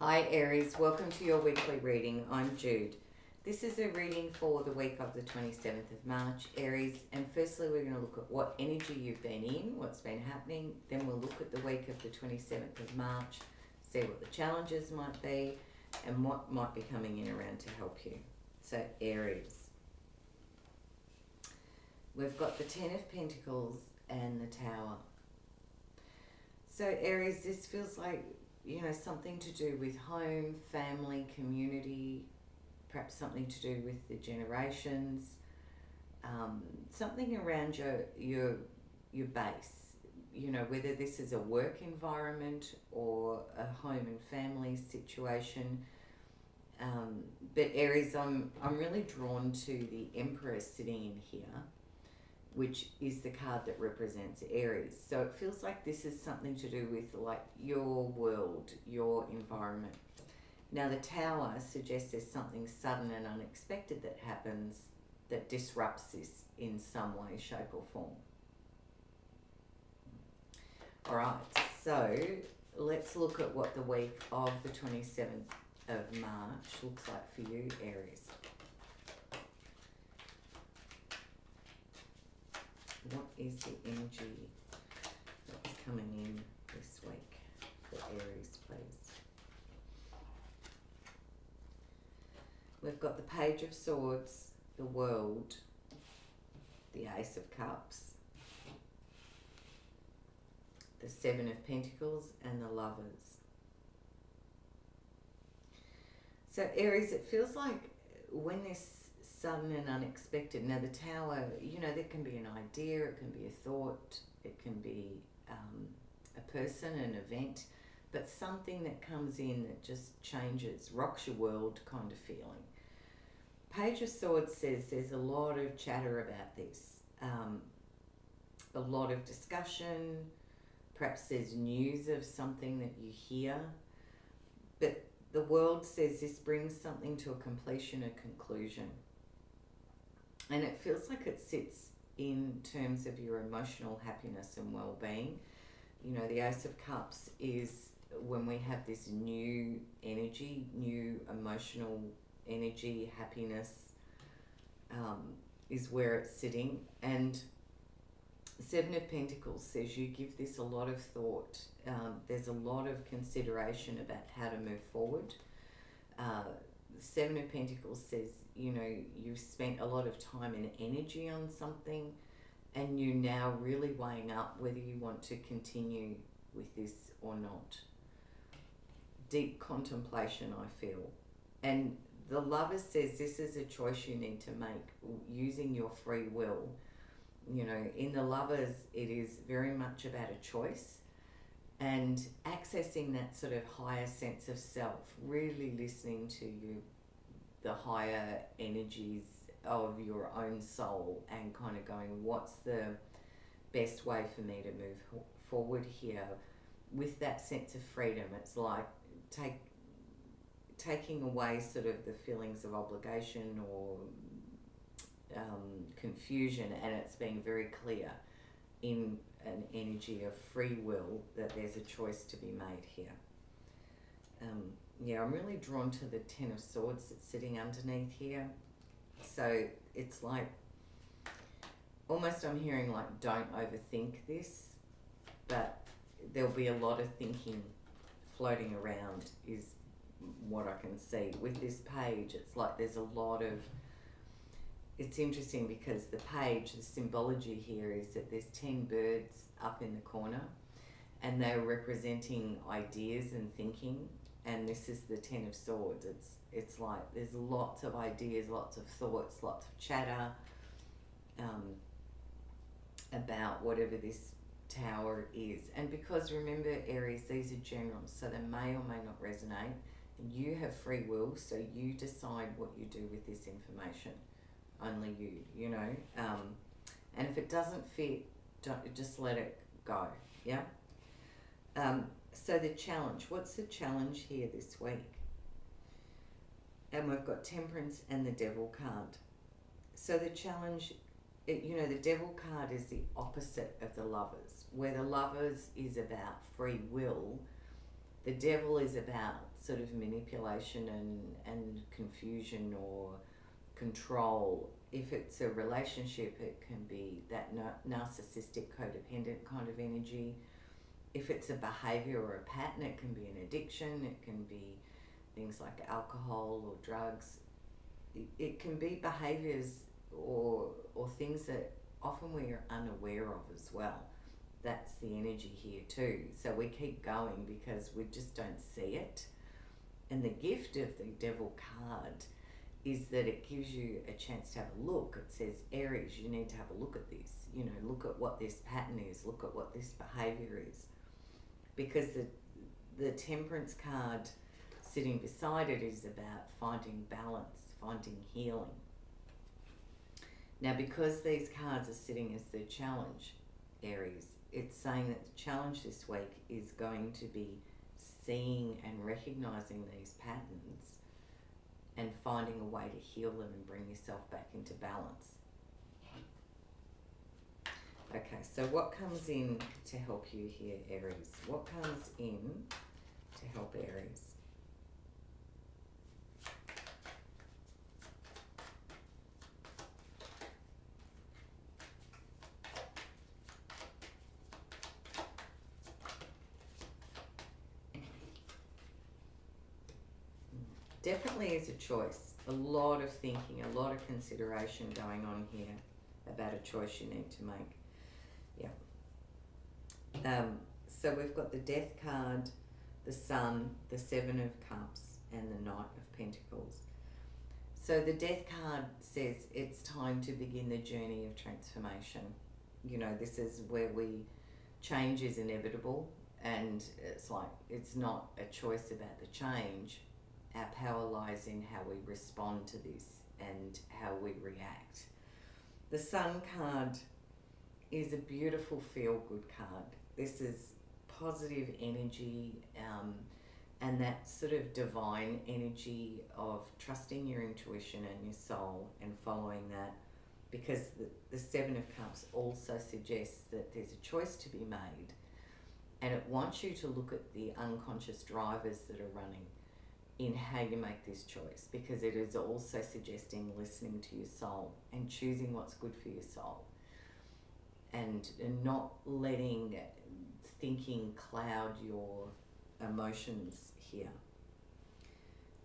Hi Aries, welcome to your weekly reading. I'm Jude. This is a reading for the week of the 27th of March, Aries, and firstly we're going to look at what energy you've been in, what's been happening, then we'll look at the week of the 27th of March, see what the challenges might be, and what might be coming in around to help you. So Aries, we've got the Ten of Pentacles and the Tower. So Aries, this feels like, something to do with home, family, community, perhaps something to do with the generations, something around your base, whether this is a work environment or a home and family situation. But Aries, I'm really drawn to the Emperor sitting in here, which is the card that represents Aries. So it feels like this is something to do with like your world, your environment. Now the Tower suggests there's something sudden and unexpected that happens that disrupts this in some way, shape or form. All right, so let's look at what the week of the 27th of March looks like for you, Aries. What is the energy that's coming in this week for Aries, please? We've got the Page of Swords, the World, the Ace of Cups, the Seven of Pentacles, and the Lovers. So Aries, it feels like when this sudden and unexpected. Now the Tower, there can be an idea, it can be a thought, it can be a person, an event, but something that comes in that just changes, rocks your world kind of feeling. Page of Swords says there's a lot of chatter about this, a lot of discussion, perhaps there's news of something that you hear, but the World says this brings something to a completion, a conclusion. And it feels like it sits in terms of your emotional happiness and well-being. The Ace of Cups is when we have this new energy, new emotional energy, happiness, is where it's sitting. And Seven of Pentacles says you give this a lot of thought. There's a lot of consideration about how to move forward. Seven of Pentacles says, you've spent a lot of time and energy on something and you're now really weighing up whether you want to continue with this or not. Deep contemplation, I feel. And the Lover says this is a choice you need to make using your free will. In the Lovers, it is very much about a choice and accessing that sort of higher sense of self, really listening to the higher energies of your own soul and kind of going, what's the best way for me to move forward here with that sense of freedom. It's like taking away sort of the feelings of obligation or confusion, and it's being very clear in an energy of free will that there's a choice to be made here. I'm really drawn to the Ten of Swords that's sitting underneath here. So it's like, almost I'm hearing like, don't overthink this, but there'll be a lot of thinking floating around is what I can see. With this page, it's like there's a lot of, it's interesting because the page, the symbology here is that there's 10 birds up in the corner and they're representing ideas and thinking, and this is the Ten of Swords. It's like there's lots of ideas, lots of thoughts, lots of chatter about whatever this tower is. And because remember, Aries, these are general, so they may or may not resonate. You have free will, so you decide what you do with this information. Only you, and if it doesn't fit, don't just let it go. Yeah. So the challenge, what's the challenge here this week? And we've got Temperance and the Devil card. So the challenge, the Devil card is the opposite of the Lovers, where the Lovers is about free will. The devil is about sort of manipulation and confusion or control. If it's a relationship, it can be that narcissistic, codependent kind of energy. If it's a behavior or a pattern, it can be an addiction. It can be things like alcohol or drugs. It can be behaviors or things that often we are unaware of as well. That's the energy here too. So we keep going because we just don't see it. And the gift of the devil card is that it gives you a chance to have a look. It says, Aries, you need to have a look at this. You know, look at what this pattern is. Look at what this behavior is. Because the Temperance card sitting beside it is about finding balance, finding healing. Now, because these cards are sitting as the challenge, Aries, it's saying that the challenge this week is going to be seeing and recognizing these patterns and finding a way to heal them and bring yourself back into balance. Okay, so what comes in to help you here, Aries? What comes in to help Aries? Definitely is a choice. A lot of thinking, a lot of consideration going on here about a choice you need to make. Yeah. So we've got the Death card, the Sun, the Seven of Cups, and the Knight of Pentacles. So the Death card says it's time to begin the journey of transformation. You know, this is where change is inevitable, and it's like, it's not a choice about the change. Our power lies in how we respond to this and how we react. The Sun card is a beautiful feel-good card. This is positive energy and that sort of divine energy of trusting your intuition and your soul and following that, because the Seven of Cups also suggests that there's a choice to be made, and it wants you to look at the unconscious drivers that are running in how you make this choice, because it is also suggesting listening to your soul and choosing what's good for your soul, and not letting thinking cloud your emotions here.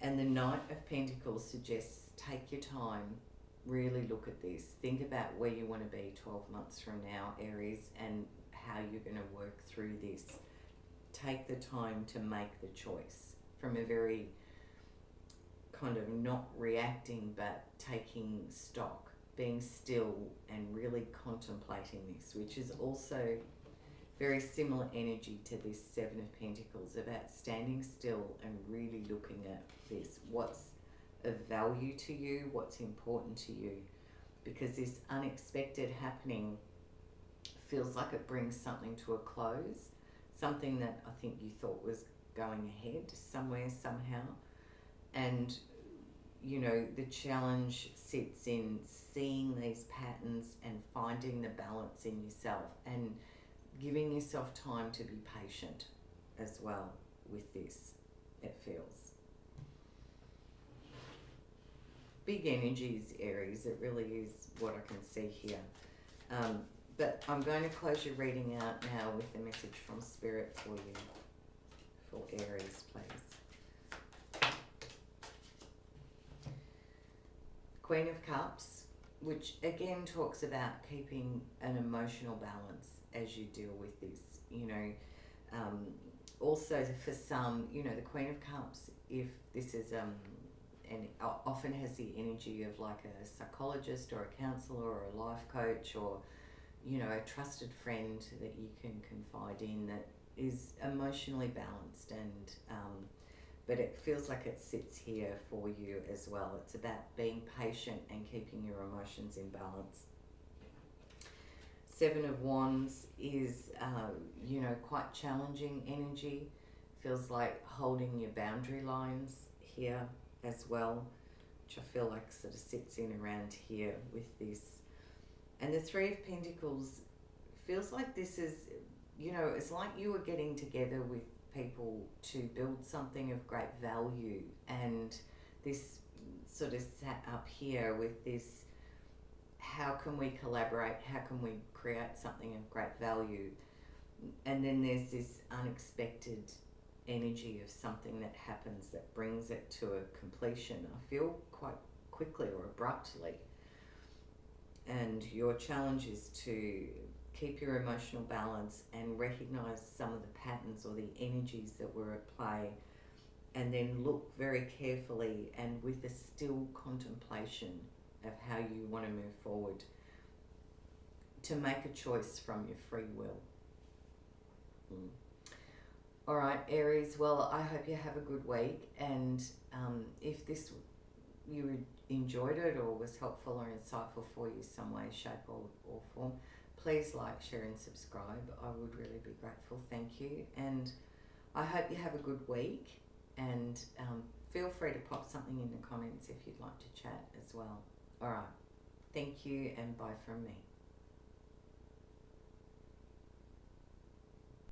And the Knight of Pentacles suggests take your time, really look at this, think about where you want to be 12 months from now, Aries, and how you're going to work through this. Take the time to make the choice from a very kind of not reacting but taking stock, being still and really contemplating this, which is also very similar energy to this Seven of Pentacles, about standing still and really looking at this. What's of value to you, what's important to you, because this unexpected happening feels like it brings something to a close, something that I think you thought was going ahead somewhere, somehow. And, you know, the challenge sits in seeing these patterns and finding the balance in yourself and giving yourself time to be patient as well with this, it feels. Big energies, Aries, it really is what I can see here. But I'm going to close your reading out now with a message from Spirit for you, for Aries, please. Queen of Cups, which again talks about keeping an emotional balance as you deal with this, you know. Also for some, you know, the Queen of Cups, if this is and often has the energy of like a psychologist or a counsellor or a life coach, or, you know, a trusted friend that you can confide in that is emotionally balanced, and but it feels like it sits here for you as well. It's about being patient and keeping your emotions in balance. Seven of Wands is, you know, quite challenging energy. Feels like holding your boundary lines here as well, which I feel like sort of sits in around here with this. And the Three of Pentacles feels like this is, you know, it's like you were getting together with people to build something of great value, and this sort of sat up here with this, how can we collaborate, how can we create something of great value, and then there's this unexpected energy of something that happens that brings it to a completion, I feel, quite quickly or abruptly. And your challenge is to keep your emotional balance and recognize some of the patterns or the energies that were at play, and then look very carefully and with a still contemplation of how you want to move forward, to make a choice from your free will. All right, Aries, well, I hope you have a good week, and if this you enjoyed it or was helpful or insightful for you some way, shape or form, please like, share and subscribe. I would really be grateful. Thank you. And I hope you have a good week, and feel free to pop something in the comments if you'd like to chat as well. All right. Thank you, and bye from me.